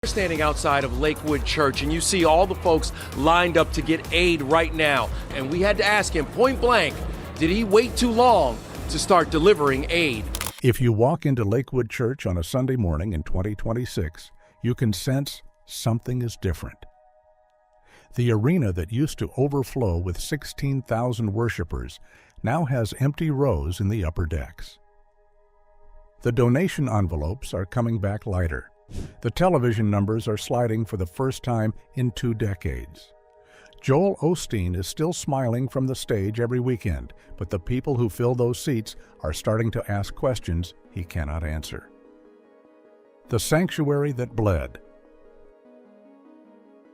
Standing outside of Lakewood Church, and you see all the folks lined up to get aid right now. And we had to ask him point blank, did he wait too long to start delivering aid? If you walk into Lakewood Church on a Sunday morning in 2026, you can sense something is different. The arena that used to overflow with 16,000 worshipers now has empty rows in the upper decks. The donation envelopes are coming back lighter. The television numbers are sliding for the first time in 2 decades. Joel Osteen is still smiling from the stage every weekend, but the people who fill those seats are starting to ask questions he cannot answer. The sanctuary that bled.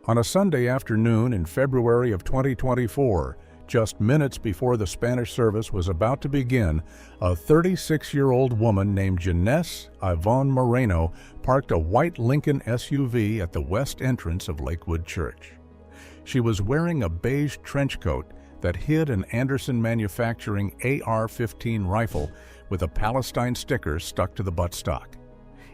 On a Sunday afternoon in February of 2024, just minutes before the Spanish service was about to begin, a 36-year-old woman named Janess Yvonne Moreno parked a white Lincoln SUV at the west entrance of Lakewood Church. She was wearing a beige trench coat that hid an Anderson Manufacturing AR-15 rifle with a Palestine sticker stuck to the buttstock.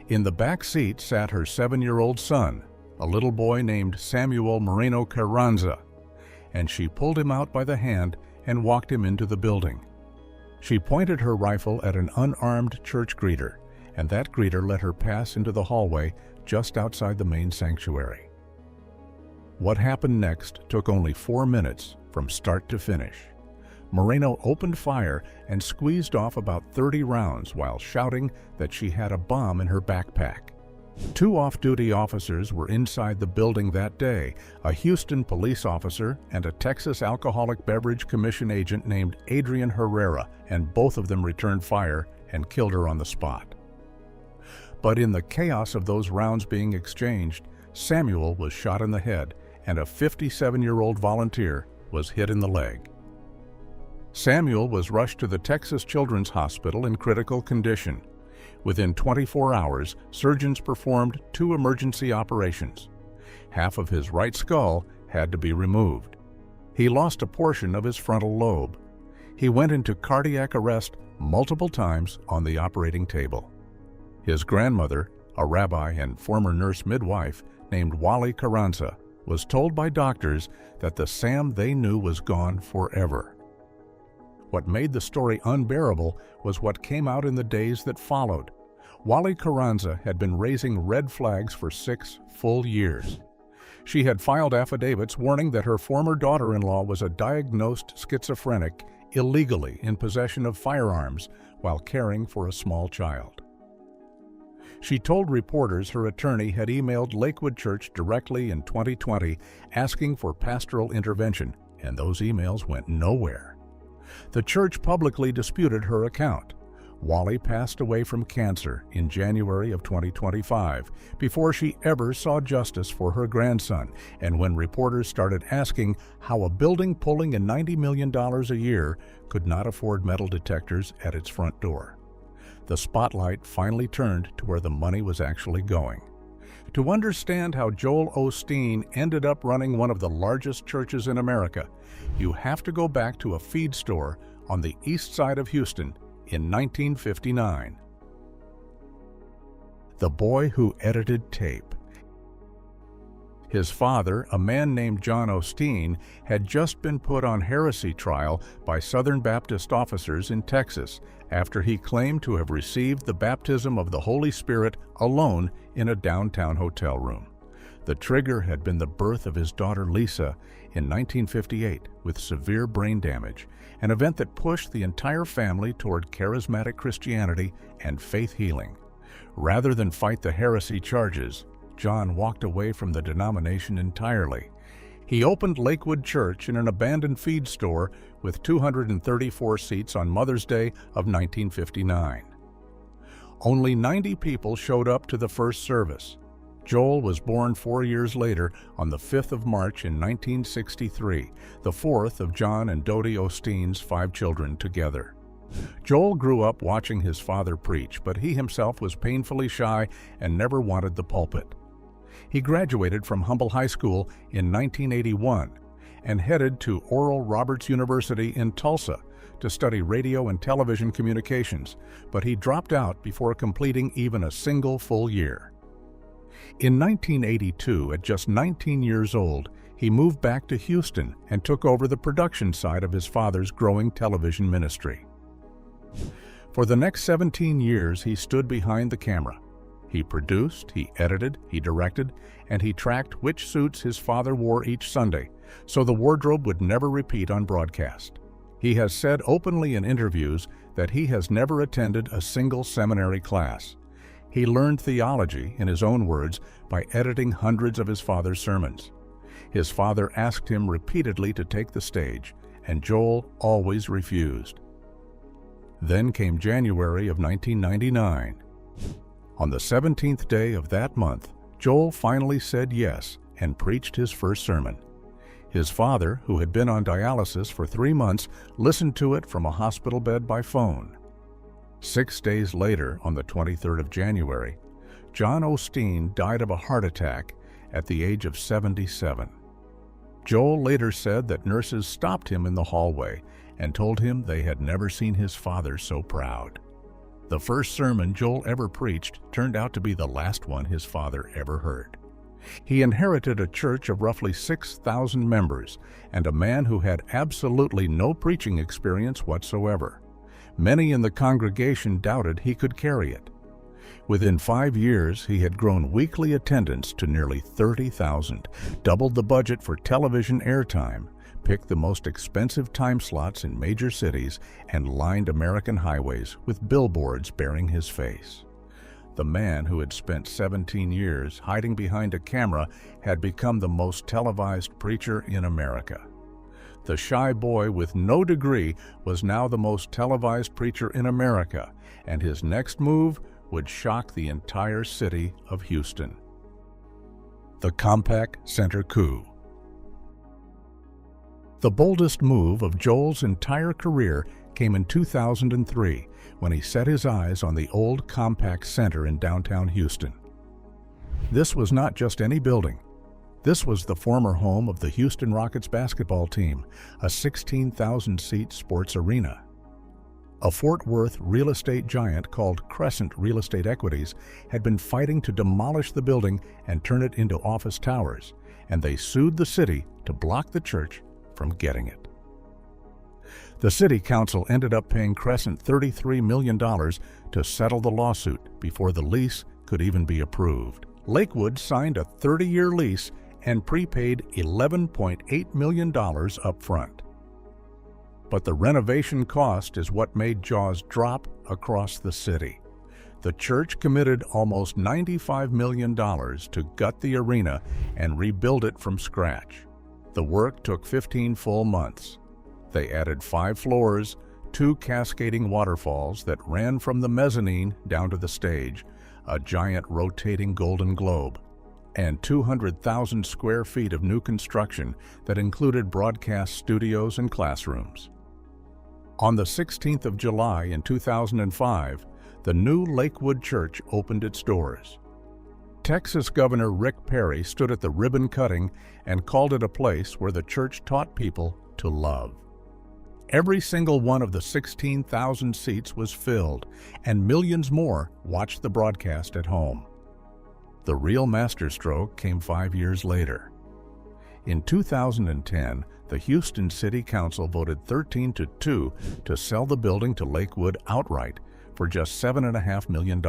In the back seat sat her 7-year-old son, a little boy named Samuel Moreno Carranza, and she pulled him out by the hand and walked him into the building. She pointed her rifle at an unarmed church greeter, and that greeter let her pass into the hallway just outside the main sanctuary. What happened next took only 4 minutes from start to finish. Moreno opened fire and squeezed off about 30 rounds while shouting that she had a bomb in her backpack. 2 off-duty officers were inside the building that day, a Houston police officer and a Texas Alcoholic Beverage Commission agent named Adrian Herrera, and both of them returned fire and killed her on the spot. But in the chaos of those rounds being exchanged, Samuel was shot in the head and a 57-year-old volunteer was hit in the leg. Samuel was rushed to the Texas Children's Hospital in critical condition. Within 24 hours, surgeons performed 2 emergency operations. Half of his right skull had to be removed. He lost a portion of his frontal lobe. He went into cardiac arrest multiple times on the operating table. His grandmother, a rabbi and former nurse midwife named Wally Carranza, was told by doctors that the Sam they knew was gone forever. What made the story unbearable was what came out in the days that followed. Wally Carranza had been raising red flags for 6 full years. She had filed affidavits warning that her former daughter-in-law was a diagnosed schizophrenic illegally in possession of firearms while caring for a small child. She told reporters her attorney had emailed Lakewood Church directly in 2020 asking for pastoral intervention, and those emails went nowhere. The church publicly disputed her account. Wally passed away from cancer in January of 2025 before she ever saw justice for her grandson, and when reporters started asking how a building pulling in $90 million a year could not afford metal detectors at its front door. The spotlight finally turned to where the money was actually going. To understand how Joel Osteen ended up running one of the largest churches in America, you have to go back to a feed store on the east side of Houston in 1959. The boy who edited tape. His father, a man named Joel Osteen, had just been put on heresy trial by Southern Baptist officers in Texas after he claimed to have received the baptism of the Holy Spirit alone in a downtown hotel room. The trigger had been the birth of his daughter Lisa in 1958 with severe brain damage, an event that pushed the entire family toward charismatic Christianity and faith healing. Rather than fight the heresy charges, John walked away from the denomination entirely. He opened Lakewood Church in an abandoned feed store with 234 seats on Mother's Day of 1959. Only 90 people showed up to the first service. Joel was born 4 years later on the 5th of March in 1963, the 4th of John and Dodie Osteen's 5 children together. Joel grew up watching his father preach, but he himself was painfully shy and never wanted the pulpit. He graduated from Humble High School in 1981 and headed to Oral Roberts University in Tulsa to study radio and television communications, but he dropped out before completing even a single full year. In 1982, at just 19 years old, he moved back to Houston and took over the production side of his father's growing television ministry. For the next 17 years, he stood behind the camera. He produced, he edited, he directed, and he tracked which suits his father wore each Sunday, so the wardrobe would never repeat on broadcast. He has said openly in interviews that he has never attended a single seminary class. He learned theology, in his own words, by editing hundreds of his father's sermons. His father asked him repeatedly to take the stage, and Joel always refused. Then came January of 1999. On the 17th day of that month, Joel finally said yes and preached his first sermon. His father, who had been on dialysis for 3 months, listened to it from a hospital bed by phone. 6 days later, on the 23rd of January, Joel Osteen died of a heart attack at the age of 77. Joel later said that nurses stopped him in the hallway and told him they had never seen his father so proud. The first sermon Joel ever preached turned out to be the last one his father ever heard. He inherited a church of roughly 6,000 members and a man who had absolutely no preaching experience whatsoever. Many in the congregation doubted he could carry it. Within 5 years, he had grown weekly attendance to nearly 30,000, doubled the budget for television airtime, picked the most expensive time slots in major cities, and lined American highways with billboards bearing his face. The man who had spent 17 years hiding behind a camera had become the most televised preacher in America. The shy boy with no degree was now the most televised preacher in America, and his next move would shock the entire city of Houston. The Compaq Center coup. The boldest move of Joel's entire career came in 2003 when he set his eyes on the old Compaq Center in downtown Houston. This was not just any building. This was the former home of the Houston Rockets basketball team, a 16,000-seat sports arena. A Fort Worth real estate giant called Crescent Real Estate Equities had been fighting to demolish the building and turn it into office towers, and they sued the city to block the church from getting it. The city council ended up paying Crescent $33 million to settle the lawsuit before the lease could even be approved. Lakewood signed a 30-year lease and prepaid $11.8 million up front. But the renovation cost is what made jaws drop across the city. The church committed almost $95 million to gut the arena and rebuild it from scratch. The work took 15 full months. They added 5 floors, 2 cascading waterfalls that ran from the mezzanine down to the stage, a giant rotating golden globe, and 200,000 square feet of new construction that included broadcast studios and classrooms. On the 16th of July in 2005, the new Lakewood Church opened its doors. Texas Governor Rick Perry stood at the ribbon cutting and called it a place where the church taught people to love. Every single one of the 16,000 seats was filled, and millions more watched the broadcast at home. The real masterstroke came 5 years later. In 2010, the Houston City Council voted 13-2 to sell the building to Lakewood outright for just $7.5 million.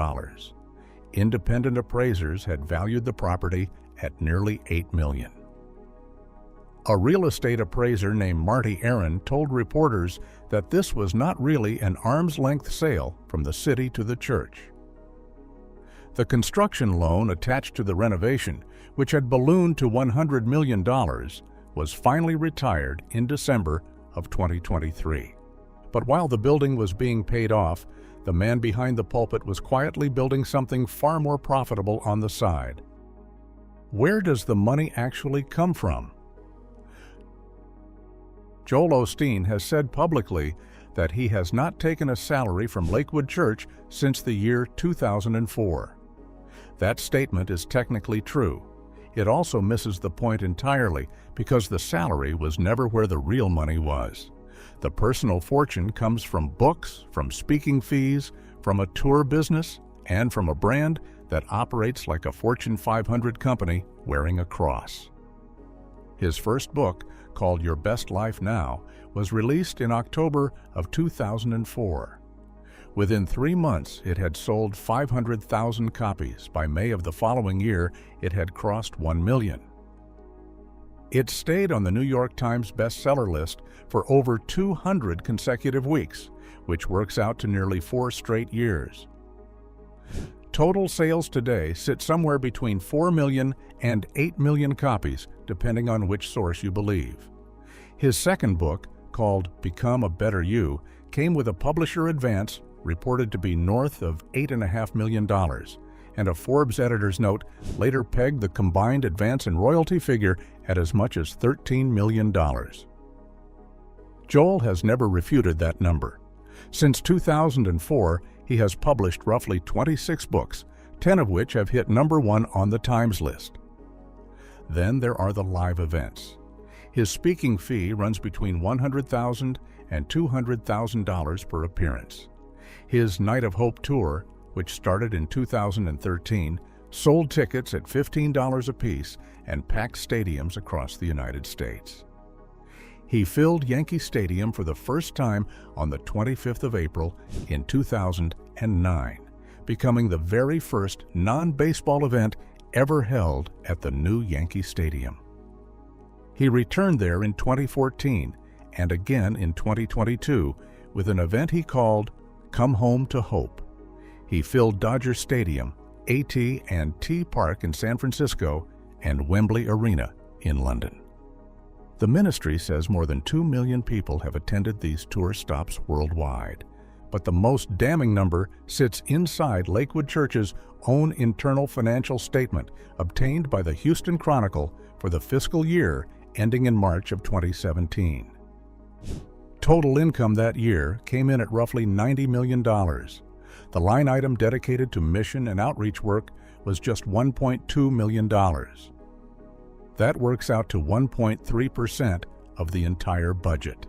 Independent appraisers had valued the property at nearly $8 million. A real estate appraiser named Marty Aaron told reporters that this was not really an arm's-length sale from the city to the church. The construction loan attached to the renovation, which had ballooned to $100 million, was finally retired in December of 2023. But while the building was being paid off, the man behind the pulpit was quietly building something far more profitable on the side. Where does the money actually come from? Joel Osteen has said publicly that he has not taken a salary from Lakewood Church since the year 2004. That statement is technically true. It also misses the point entirely because the salary was never where the real money was. The personal fortune comes from books, from speaking fees, from a tour business, and from a brand that operates like a Fortune 500 company wearing a cross. His first book, called Your Best Life Now, was released in October of 2004. Within 3 months, it had sold 500,000 copies. By May of the following year, it had crossed 1 million. It stayed on the New York Times bestseller list for over 200 consecutive weeks, which works out to nearly 4 straight years. Total sales today sit somewhere between 4 million and 8 million copies, depending on which source you believe. His second book, called Become a Better You, came with a publisher advance reported to be north of $8.5 million, and a Forbes editor's note later pegged the combined advance and royalty figure at as much as $13 million. Joel has never refuted that number. Since 2004, he has published roughly 26 books, 10 of which have hit number 1 on the Times list. Then there are the live events. His speaking fee runs between $100,000 and $200,000 per appearance. His Night of Hope tour, which started in 2013, sold tickets at $15 apiece and packed stadiums across the United States. He filled Yankee Stadium for the first time on the 25th of April in 2009, becoming the very first non-baseball event ever held at the new Yankee Stadium. He returned there in 2014 and again in 2022 with an event he called Come Home to Hope. He filled Dodger Stadium, AT&T Park in San Francisco, and Wembley Arena in London. The ministry says more than 2 million people have attended these tour stops worldwide, but the most damning number sits inside Lakewood Church's own internal financial statement obtained by the Houston Chronicle for the fiscal year ending in March of 2017. Total income that year came in at roughly $90 million. The line item dedicated to mission and outreach work was just $1.2 million. That works out to 1.3% of the entire budget.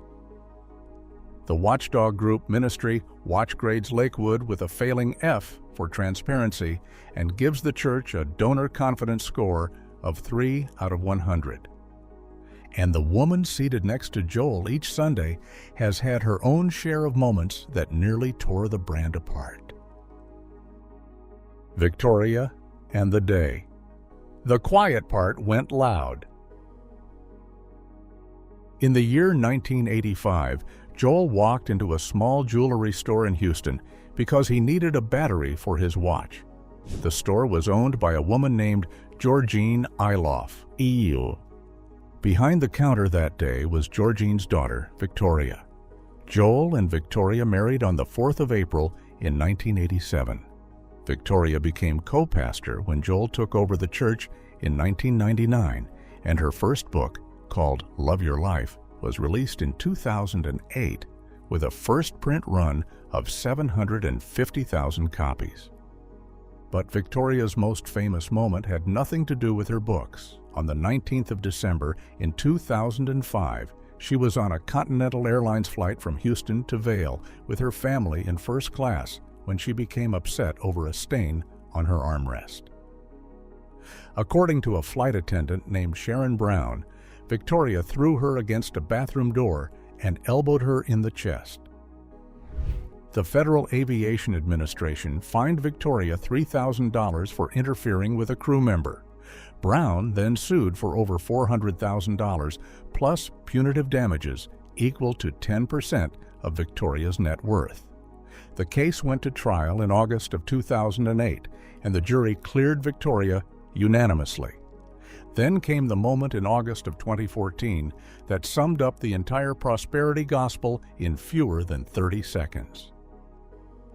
The watchdog group ministry watchgrades Lakewood with a failing F for transparency and gives the church a donor confidence score of 3 out of 100. And the woman seated next to Joel each Sunday has had her own share of moments that nearly tore the brand apart. Victoria and the day. The quiet part went loud. In the year 1985, Joel walked into a small jewelry store in Houston because he needed a battery for his watch. The store was owned by a woman named Georgine Iloff, EU. Behind the counter that day was Georgine's daughter, Victoria. Joel and Victoria married on the 4th of April in 1987. Victoria became co-pastor when Joel took over the church in 1999, and her first book, called Love Your Life, was released in 2008 with a first print run of 750,000 copies. But Victoria's most famous moment had nothing to do with her books. On the 19th of December in 2005, she was on a Continental Airlines flight from Houston to Vail with her family in first class when she became upset over a stain on her armrest. According to a flight attendant named Sharon Brown, Victoria threw her against a bathroom door and elbowed her in the chest. The Federal Aviation Administration fined Victoria $3,000 for interfering with a crew member. Brown then sued for over $400,000 plus punitive damages equal to 10% of Victoria's net worth. The case went to trial in August of 2008, and the jury cleared Victoria unanimously. Then came the moment in August of 2014 that summed up the entire prosperity gospel in fewer than 30 seconds.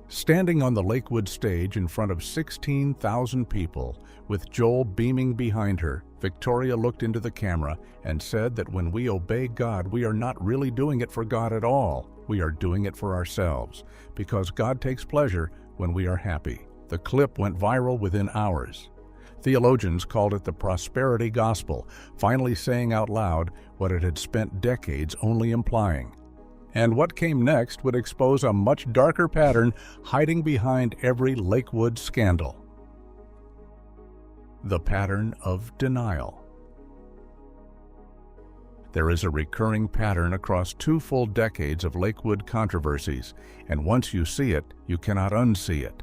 Standing on the Lakewood stage in front of 16,000 people, with Joel beaming behind her, Victoria looked into the camera and said that when we obey God, we are not really doing it for God at all. We are doing it for ourselves, because God takes pleasure when we are happy. The clip went viral within hours. Theologians called it the prosperity gospel, finally saying out loud what it had spent decades only implying. And what came next would expose a much darker pattern hiding behind every Lakewood scandal. the pattern of denial. There is a recurring pattern across 2 full decades of Lakewood controversies, and once you see it, you cannot unsee it.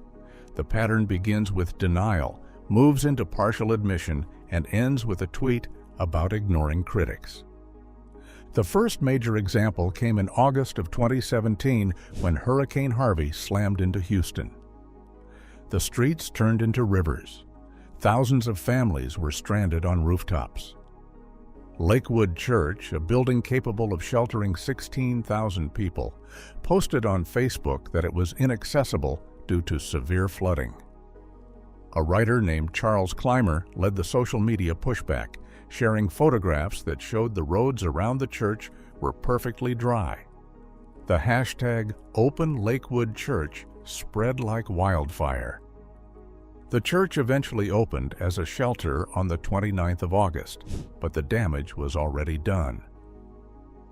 The pattern begins with denial, moves into partial admission, and ends with a tweet about ignoring critics. The first major example came in August of 2017 when Hurricane Harvey slammed into Houston. The streets turned into rivers. Thousands of families were stranded on rooftops. Lakewood Church, a building capable of sheltering 16,000 people, posted on Facebook that it was inaccessible due to severe flooding. A writer named Charles Clymer led the social media pushback, sharing photographs that showed the roads around the church were perfectly dry. The hashtag #OpenLakewoodChurch spread like wildfire. The church eventually opened as a shelter on the 29th of August, but the damage was already done.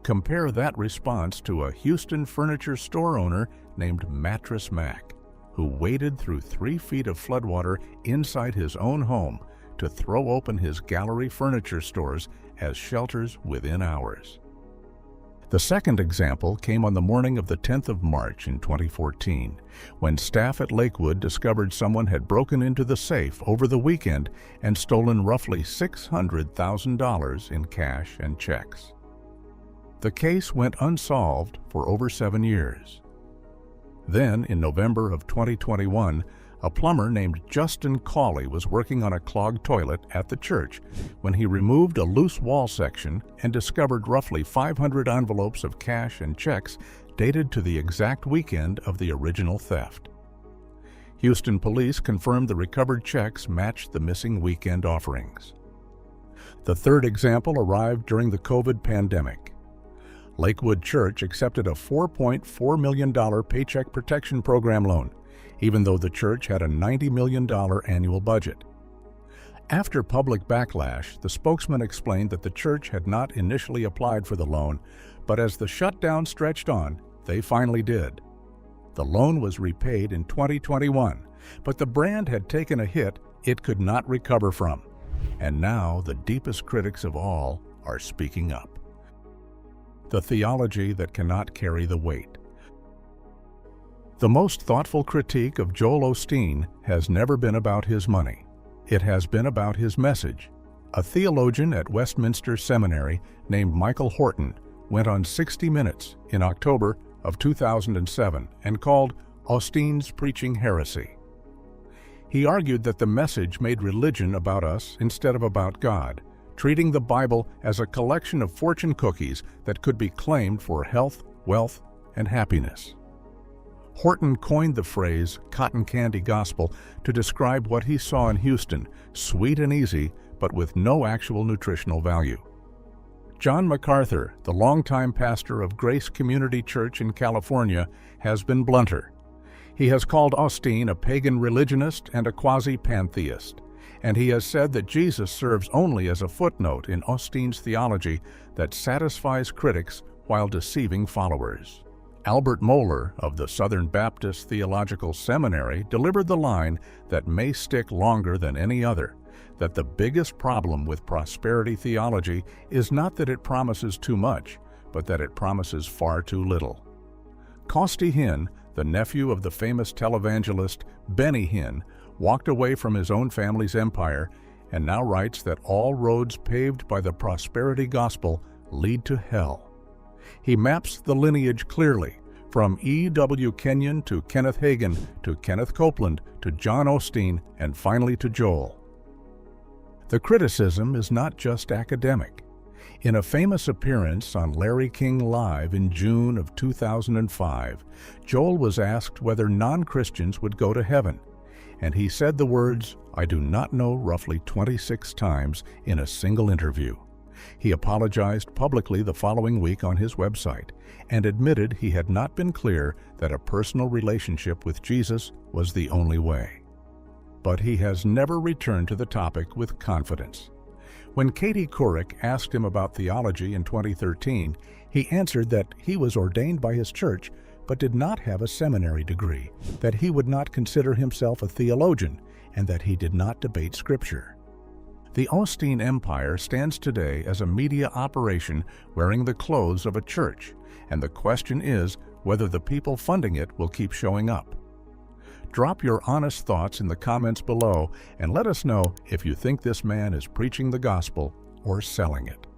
Compare that response to a Houston furniture store owner named Mattress Mac, who waded through 3 feet of floodwater inside his own home to throw open his gallery furniture stores as shelters within hours. The second example came on the morning of the 10th of March in 2014, when staff at Lakewood discovered someone had broken into the safe over the weekend and stolen roughly $600,000 in cash and checks. The case went unsolved for over 7 years. Then, in November of 2021, a plumber named Justin Cawley was working on a clogged toilet at the church when he removed a loose wall section and discovered roughly 500 envelopes of cash and checks dated to the exact weekend of the original theft. Houston police confirmed the recovered checks matched the missing weekend offerings. The third example arrived during the COVID pandemic. Lakewood Church accepted a $4.4 million Paycheck Protection Program loan, even though the church had a $90 million annual budget. After public backlash, the spokesman explained that the church had not initially applied for the loan, but as the shutdown stretched on, they finally did. The loan was repaid in 2021, but the brand had taken a hit it could not recover from, and now the deepest critics of all are speaking up. The theology that cannot carry the weight. The most thoughtful critique of Joel Osteen has never been about his money. It has been about his message. A theologian at Westminster Seminary named Michael Horton went on 60 Minutes in October of 2007 and called Osteen's preaching heresy. He argued that the message made religion about us instead of about God, treating the Bible as a collection of fortune cookies that could be claimed for health, wealth, and happiness. Horton coined the phrase cotton candy gospel to describe what he saw in Houston, sweet and easy, but with no actual nutritional value. John MacArthur, the longtime pastor of Grace Community Church in California, has been blunter. He has called Osteen a pagan religionist and a quasi-pantheist, and he has said that Jesus serves only as a footnote in Osteen's theology that satisfies critics while deceiving followers. Albert Mohler of the Southern Baptist Theological Seminary delivered the line that may stick longer than any other, that the biggest problem with prosperity theology is not that it promises too much, but that it promises far too little. Costi Hinn, the nephew of the famous televangelist Benny Hinn, walked away from his own family's empire and now writes that all roads paved by the prosperity gospel lead to hell. He maps the lineage clearly, from E.W. Kenyon to Kenneth Hagin to Kenneth Copeland to John Osteen and finally to Joel. The criticism is not just academic. In a famous appearance on Larry King Live in June of 2005, Joel was asked whether non-Christians would go to heaven, and he said the words, "I do not know," roughly 26 times in a single interview. He apologized publicly the following week on his website and admitted he had not been clear that a personal relationship with Jesus was the only way. But he has never returned to the topic with confidence. When Katie Couric asked him about theology in 2013, he answered that he was ordained by his church but did not have a seminary degree, that he would not consider himself a theologian, and that he did not debate Scripture. The Osteen empire stands today as a media operation wearing the clothes of a church, and the question is whether the people funding it will keep showing up. Drop your honest thoughts in the comments below and let us know if you think this man is preaching the gospel or selling it.